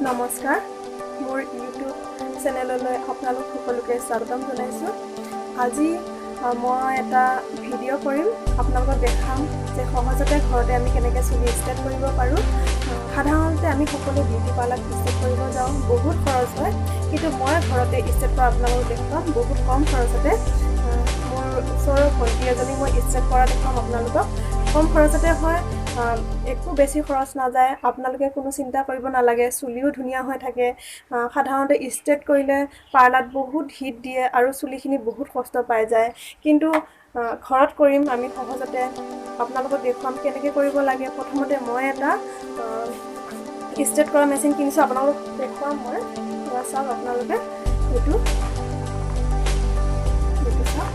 নমস্কাৰ মোৰ ইউটিউব চেনেললৈ আপোনালোক সকলোকে স্বাগতম জনাইছোঁ। আজি মই এটা ভিডিঅ' কৰিম, আপোনালোকক দেখাম যে সহজতে ঘৰতে আমি কেনেকৈ চুলি ষ্টেট কৰিব পাৰোঁ। সাধাৰণতে আমি সকলো বিউটি পাৰ্লাৰত ষ্টেট কৰিব যাওঁ, বহুত খৰচ হয়, কিন্তু মই ঘৰতে ষ্টেট কৰা আপোনালোকক দেখুৱাম বহুত কম খৰচতে। মোৰ ওচৰৰ ভণ্টি এজনী মই ষ্টেট কৰা দেখুৱাম আপোনালোকক। কম খৰচতে হয়, একো বেছি খৰচ নাযায়, আপোনালোকে কোনো চিন্তা কৰিব নালাগে, চুলিও ধুনীয়া হৈ থাকে। সাধাৰণতে ষ্ট্ৰেট কৰিলে পাৰ্লাৰত বহুত হিট দিয়ে আৰু চুলিখিনি বহুত কষ্ট পাই যায়, কিন্তু ঘৰত কৰিম আমি সহজতে। আপোনালোকক দেখুৱাম কেনেকৈ কৰিব লাগে। প্ৰথমতে মই এটা ষ্ট্ৰেট কৰা মেচিন কিনিছোঁ, আপোনালোকক দেখুৱাম মই। চাওক আপোনালোকে এইটো চাওক,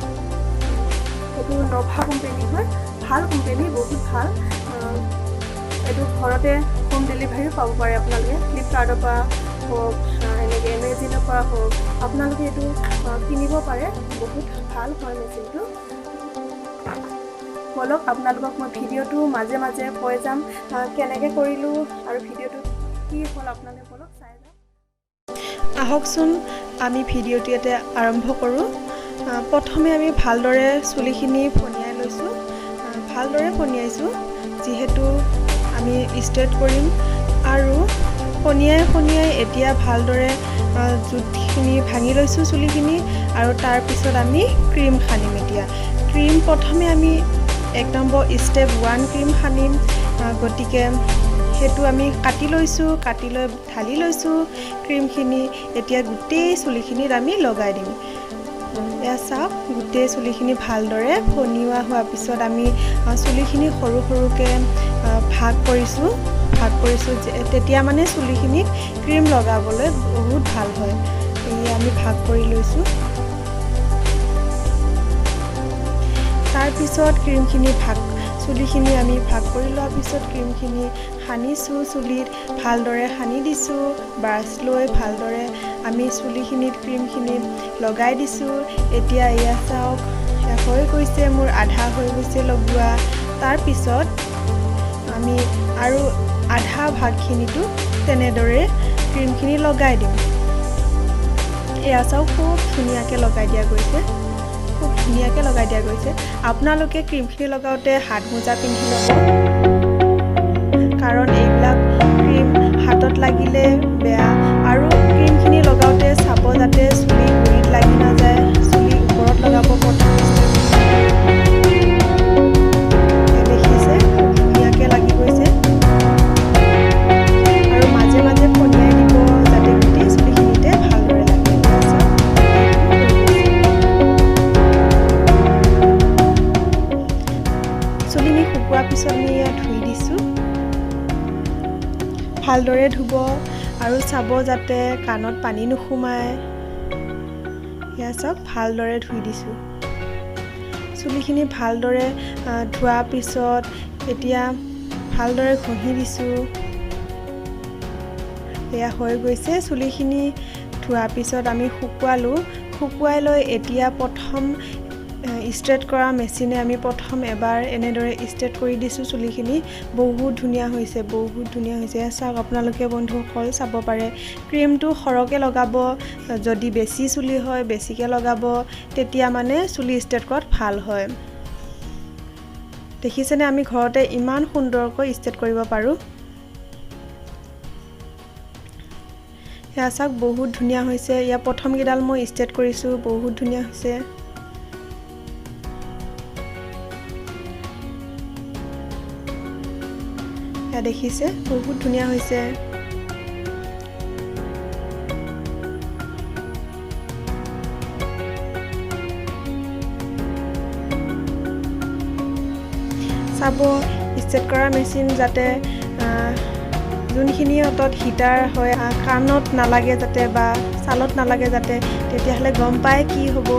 এইটো নভা কোম্পেনী হয়, ভাল কোম্পেনী, বহুত ভাল। এইটো ঘৰতে হোম ডেলিভাৰীও পাব পাৰে আপোনালোকে, ফ্লিপকাৰ্টৰ পৰা হওক, এনেকৈ এমেজনৰ পৰা হওক, আপোনালোকে এইটো কিনিব পাৰে, বহুত ভাল হয় মেচিনটো। বলক আপোনালোকক মই ভিডিঅ'টো মাজে মাজে কৈ যাম কেনেকৈ কৰিলোঁ আৰু ভিডিঅ'টো কি হ'ল, আপোনালোকে বলক চাই যাওক। আহকচোন আমি ভিডিঅ'টো ইয়াতে আৰম্ভ কৰোঁ। প্ৰথমে আমি ভালদৰে চুলিখিনি ফণিয়াই লৈছোঁ, ভালদৰে ফণিয়াইছোঁ যিহেতু আমি ষ্ট্ৰেট কৰিম। আৰু ফণিয়াই এতিয়া ভালদৰে জুটখিনি ভাঙি লৈছোঁ চুলিখিনি, আৰু তাৰপিছত আমি ক্ৰীম সানিম। এতিয়া ক্ৰীম প্ৰথমে আমি 1 নম্বৰ ষ্টেপ 1 ক্ৰীম সানিম, গতিকে সেইটো আমি কাটি লৈছোঁ, কাটি লৈ ঢালি লৈছোঁ ক্ৰীমখিনি। এতিয়া গোটেই চুলিখিনিত আমি লগাই দিম। এয়া চাওক, গোটেই চুলিখিনি ভালদৰে ফণিওৱা হোৱাৰ পিছত আমি চুলিখিনি সৰু সৰুকৈ ভাগ কৰিছোঁ। তেতিয়া মানে চুলিখিনিত ক্ৰীম লগাবলৈ বহুত ভাল হয়। এই আমি ভাগ কৰি লৈছোঁ। তাৰপিছত চুলিখিনি আমি ভাগ কৰি লোৱাৰ পিছত ক্ৰীমখিনি সানিছোঁ, চুলিত ভালদৰে সানি দিছোঁ। ব্ৰাছ লৈ ভালদৰে আমি চুলিখিনিত ক্ৰীমখিনি লগাই দিছোঁ। এতিয়া এয়া চাওক, হৈ গৈছে, মোৰ আধা হৈ গৈছে লগোৱা। তাৰপিছত আমি আৰু আধা ভাগখিনিতো তেনেদৰে ক্ৰীমখিনি লগাই দিম। এয়া চাওক, খুব ধুনীয়াকৈ লগাই দিয়া গৈছে, খুব ধুনীয়াকৈ লগাই দিয়া গৈছে। আপোনালোকে ক্ৰীমখিনি লগাওঁতে হাত মোজা পিন্ধি ল'ব, কাৰণ এইবিলাক ক্ৰীম হাতত লাগিলে বেয়া। আৰু ক্ৰীমখিনি লগাওঁতে চাব যাতে চুলি গুৰিত লাগি নাযায়, চুলি ওপৰত লগাব। প্ৰথম দেখিছে খুব ধুনীয়াকৈ লাগি গৈছে, আৰু মাজে মাজে ফণিয়াই দিব যাতে গোটেই চুলিখিনিতে ভালদৰে লাগে। চুলিখিনি শুকোৱাৰ পিছত আমি ইয়াত ধুই দিছোঁ। ভালদৰে ধুব আৰু চাব যাতে কাণত পানী নোসোমায়। এয়া চাওক, ভালদৰে ধুই দিছোঁ। চুলিখিনি ভালদৰে ধোৱাৰ পিছত এতিয়া ভালদৰে ঘঁহি দিছোঁ। এয়া হৈ গৈছে। চুলিখিনি ধোৱাৰ পিছত আমি শুকুৱাই লৈ এতিয়া প্ৰথম ষ্ট্ৰেট কৰা মেচিনে আমি প্ৰথম এবাৰ এনেদৰে ষ্ট্ৰেট কৰি দিছোঁ চুলিখিনি। বহুত ধুনীয়া হৈছে, বহুত ধুনীয়া হৈছে। চাওক আপোনালোকে বন্ধুসকল চাব পাৰে, ক্ৰীমটো সৰহকৈ লগাব। যদি বেছি চুলি হয় বেছিকৈ লগাব, তেতিয়া মানে চুলি ষ্ট্ৰেট কৰাত ভাল হয়। দেখিছেনে, আমি ঘৰতে ইমান সুন্দৰকৈ ষ্ট্ৰেট কৰিব পাৰোঁ। সেয়া চাওক, বহুত ধুনীয়া হৈছে। ইয়াৰ প্ৰথমকেইডাল মই ষ্ট্ৰেট কৰিছোঁ, বহুত ধুনীয়া হৈছে। এয়া দেখিছে, বহুত ধুনীয়া হৈছে। চাব, ষ্ট্ৰেট কৰা মেচিন যাতে যোনখিনি অতত হিটাৰ হয় কাণত নালাগে যাতে বা ছালত নালাগে যাতে, তেতিয়াহ'লে গম পায় কি হ'ব।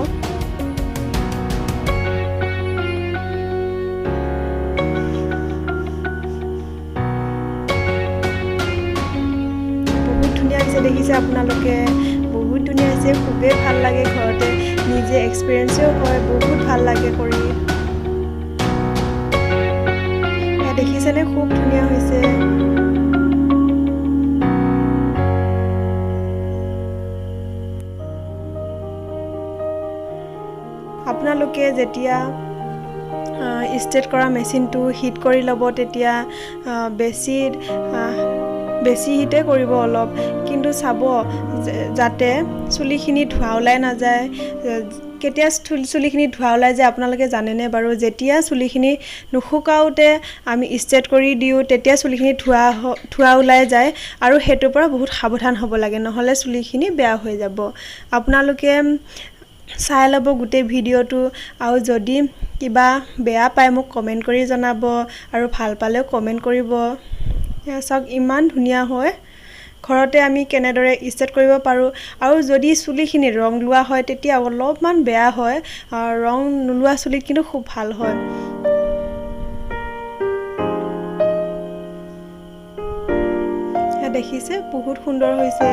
বহুত ধুনীয়া হৈছে, দেখিছে আপোনালোকে, বহুত ধুনীয়া হৈছে। খুবেই ভাল লাগে, ঘৰতে নিজে এক্সপিৰিয়েঞ্চো হয়, বহুত ভাল লাগে কৰি। দেখিছেনে, খুব ধুনীয়া হৈছে। আপোনালোকে যেতিয়া ষ্ট্ৰেট কৰা মেচিনটো হিট কৰি ল'ব তেতিয়া বেছি হিটে কৰিব অলপ, কিন্তু চাব যাতে চুলিখিনি ধোঁৱা ওলাই নাযায়। কেতিয়া চুলিখিনি ধোঁৱা ওলাই যায় আপোনালোকে জানেনে বাৰু? যেতিয়া চুলিখিনি নুশুকাওঁতে আমি ষ্ট্ৰেট কৰি দিওঁ তেতিয়া চুলিখিনি ধোঁৱা ওলাই যায়, আৰু সেইটোৰ পৰা বহুত সাৱধান হ'ব লাগে, নহ'লে চুলিখিনি বেয়া হৈ যাব। আপোনালোকে চাই ল'ব গোটেই ভিডিঅ'টো, আৰু যদি কিবা বেয়া পায় মোক কমেণ্ট কৰি জনাব, আৰু ভাল পালেও কমেণ্ট কৰিব। চাওক ইমান ধুনীয়া হয়। ঘৰতে আমি কেনেদৰে ষ্ট্ৰেট কৰিব পাৰোঁ। আৰু যদি চুলিখিনি ৰং লোৱা হয় তেতিয়া অলপমান বেয়া হয়, ৰং নোলোৱা চুলিত কিন্তু খুব ভাল হয়। দেখিছে বহুত সুন্দৰ হৈছে।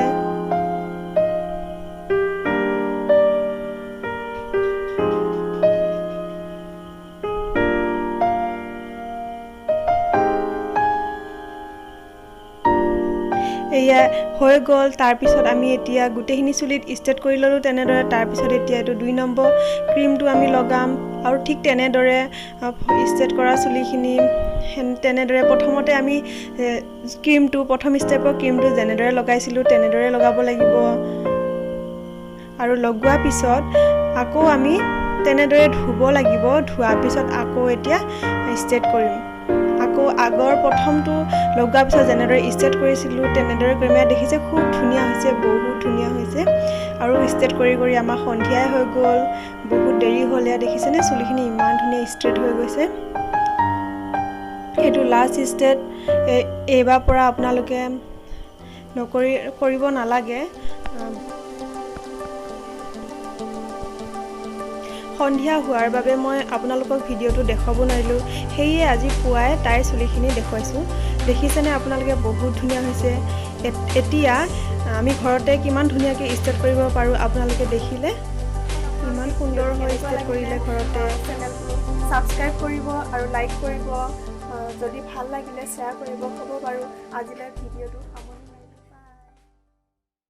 এয়া হৈ গ'ল। তাৰপিছত আমি এতিয়া গোটেইখিনি চুলিত ষ্ট্ৰেট কৰি ল'লোঁ তেনেদৰে। তাৰপিছত এতিয়া এইটো 2 নম্বৰ ক্ৰীমটো আমি লগাম, আৰু ঠিক তেনেদৰে ষ্ট্ৰেট কৰা চুলিখিনি তেনেদৰে প্ৰথমতে আমি প্ৰথম ষ্টেপৰ ক্ৰীমটো যেনেদৰে লগাইছিলোঁ তেনেদৰে লগাব লাগিব, আৰু লগোৱাৰ পিছত আকৌ আমি তেনেদৰে ধুব লাগিব। ধোৱাৰ পিছত আকৌ এতিয়া ষ্ট্ৰেট কৰিম। আকৌ আগৰ প্ৰথমটো লগোৱাৰ পিছত যেনেদৰে ষ্ট্ৰেট কৰিছিলোঁ তেনেদৰে কৰিম। দেখিছে খুব ধুনীয়া হৈছে, বহুত ধুনীয়া হৈছে। আৰু ষ্ট্ৰেট কৰি কৰি আমাৰ সন্ধিয়াই হৈ গ'ল, বহুত দেৰি হ'ল। দেখিছেনে চুলিখিনি ইমান ধুনীয়া ষ্ট্ৰেট হৈ গৈছে। এইটো লাষ্ট ষ্টেপ। এইবাৰ পৰা আপোনালোকে কৰিব নালাগে। সন্ধিয়া হোৱাৰ বাবে মই আপোনালোকক ভিডিঅ'টো দেখুৱাব নোৱাৰিলোঁ, সেয়ে আজি পুৱাই তাইৰ চুলিখিনি দেখুৱাইছোঁ। দেখিছেনে আপোনালোকে বহুত ধুনীয়া হৈছে। এতিয়া আমি ঘৰতে কিমান ধুনীয়াকৈ ষ্ট্ৰেট কৰিব পাৰোঁ আপোনালোকে দেখিলে। ইমান সুন্দৰ হয় ষ্ট্ৰেট কৰিলে ঘৰতে। চেনেলটো ছাবস্ক্ৰাইব কৰিব আৰু লাইক কৰিব, যদি ভাল লাগিলে শ্বেয়াৰ কৰিব। হ'ব বাৰু আজিলৈ ভিডিঅ'টো